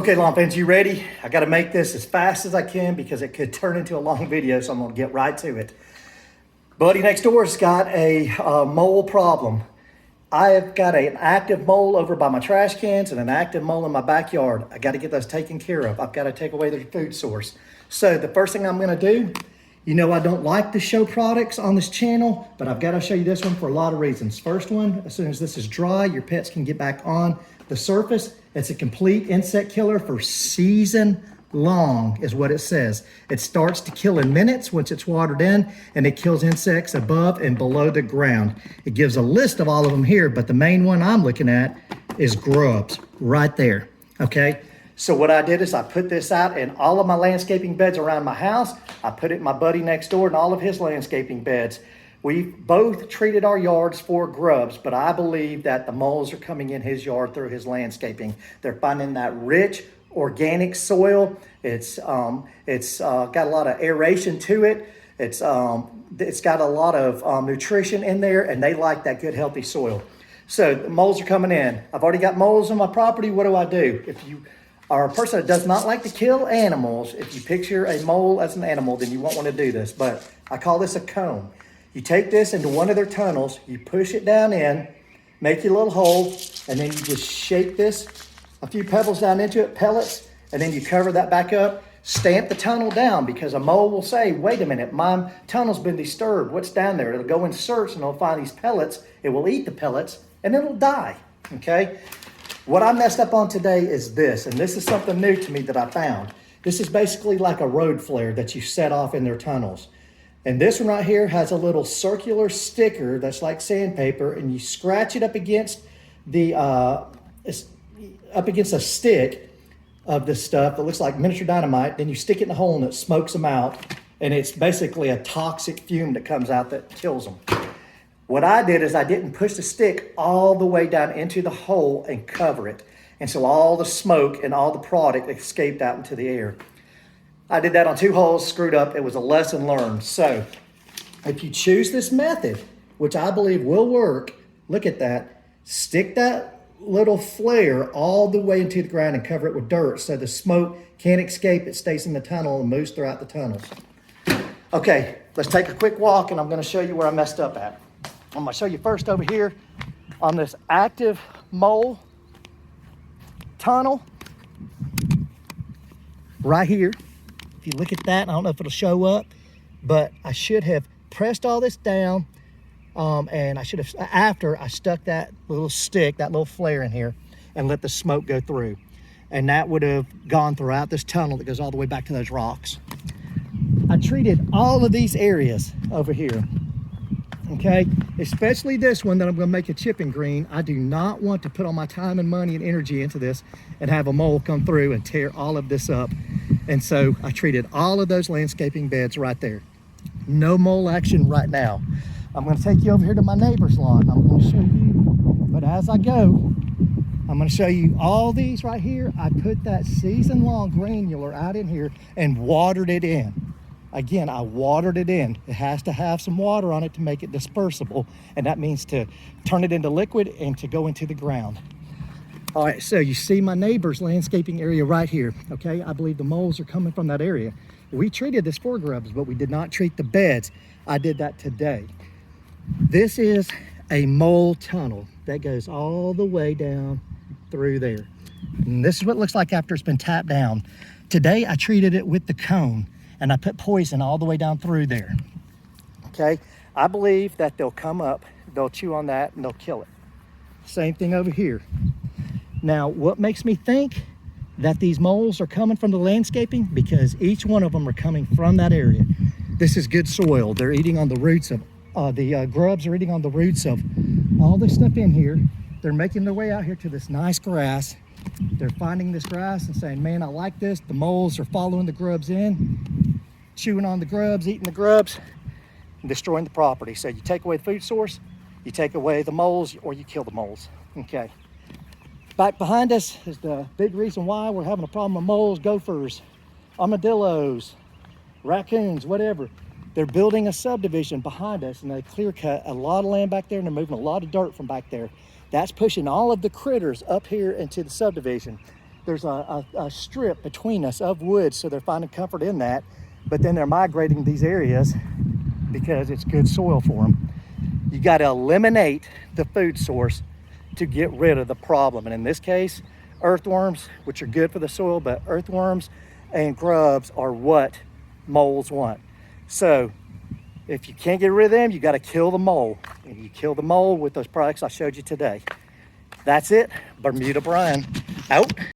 Okay, lawn fans, you ready? I got to make this as fast as I can because it could turn into a long video, so I'm going to get right to it. Buddy next door's got a mole problem. I have got an active mole over by my trash cans and an active mole in my backyard. I got to get those taken care of. I've got to take away their food source. So the first thing I'm going to do, you know I don't like to show products on this channel, but I've got to show you this one for a lot of reasons. First one, as soon as this is dry, your pets can get back on the surface. It's a complete insect killer for season long is what it says. It starts to kill in minutes once it's watered in, and it kills insects above and below the ground. It gives a list of all of them here, but the main one I'm looking at is grubs right there, okay? So what I did is I put this out in all of my landscaping beds around my house. I put it in my buddy next door and all of his landscaping beds. We've both treated our yards for grubs, but I believe that the moles are coming in his yard through his landscaping. They're finding that rich, organic soil. It's got a lot of aeration to it. It's got a lot of nutrition in there, and they like that good, healthy soil. So the moles are coming in. I've already got moles on my property. What do? If you are a person that does not like to kill animals, if you picture a mole as an animal, then you won't want to do this. But I call this a comb. You take this into one of their tunnels, you push it down in, make your little hole, and then you just shake this, a few pebbles down into it, pellets, and then you cover that back up. Stamp the tunnel down because a mole will say, wait a minute, my tunnel's been disturbed. What's down there? It'll go in search and it'll find these pellets. It will eat the pellets and it'll die, okay? What I messed up on today is this, and this is something new to me that I found. This is basically like a road flare that you set off in their tunnels. And this one right here has a little circular sticker that's like sandpaper, and you scratch it up against the up against a stick of this stuff that looks like miniature dynamite. Then you stick it in the hole and it smokes them out, and it's basically a toxic fume that comes out that kills them. What I did is I didn't push the stick all the way down into the hole and cover it, and so all the smoke and all the product escaped out into the air. I did that on 2 holes, screwed up. It was a lesson learned. So if you choose this method, which I believe will work, look at that, stick that little flare all the way into the ground and cover it with dirt so the smoke can't escape. It stays in the tunnel and moves throughout the tunnels. Okay, let's take a quick walk and I'm gonna show you where I messed up at. I'm gonna show you first over here on this active mole tunnel right here. If you look at that, I don't know if it'll show up, but I should have pressed all this down, and I should have, after I stuck that little stick, that little flare in here, and let the smoke go through. And that would have gone throughout this tunnel that goes all the way back to those rocks. I treated all of these areas over here, okay? Especially this one that I'm gonna make a chipping green. I do not want to put all my time and money and energy into this and have a mole come through and tear all of this up. And so I treated all of those landscaping beds right there. No mole action right now. I'm gonna take you over here to my neighbor's lawn. I'm gonna show you, but as I go, I'm gonna show you all these right here. I put that season-long granular out in here and watered it in. Again, I watered it in. It has to have some water on it to make it dispersible, and that means to turn it into liquid and to go into the ground. All right, so you see my neighbor's landscaping area right here, okay? I believe the moles are coming from that area. We treated this for grubs, but we did not treat the beds. I did that today. This is a mole tunnel that goes all the way down through there. And this is what it looks like after it's been tapped down. Today, I treated it with the cone, and I put poison all the way down through there, okay? I believe that they'll come up, they'll chew on that, and they'll kill it. Same thing over here. Now, what makes me think that these moles are coming from the landscaping? Because each one of them are coming from that area. This is good soil. They're eating on the roots of, the grubs are eating on the roots of all this stuff in here. They're making their way out here to this nice grass. They're finding this grass and saying, man, I like this. The moles are following the grubs in, chewing on the grubs, eating the grubs, and destroying the property. So you take away the food source, you take away the moles, or you kill the moles, okay? Back behind us is the big reason why we're having a problem with moles, gophers, armadillos, raccoons, whatever. They're building a subdivision behind us, and they clear cut a lot of land back there, and they're moving a lot of dirt from back there. That's pushing all of the critters up here into the subdivision. there's a strip between us of wood, so they're finding comfort in that. But then they're migrating these areas because it's good soil for them. You got to eliminate the food source to get rid of the problem. And in this case, earthworms, which are good for the soil, but earthworms and grubs are what moles want. So if you can't get rid of them, you got to kill the mole. And you kill the mole with those products I showed you today. That's it. Bermuda Brian out.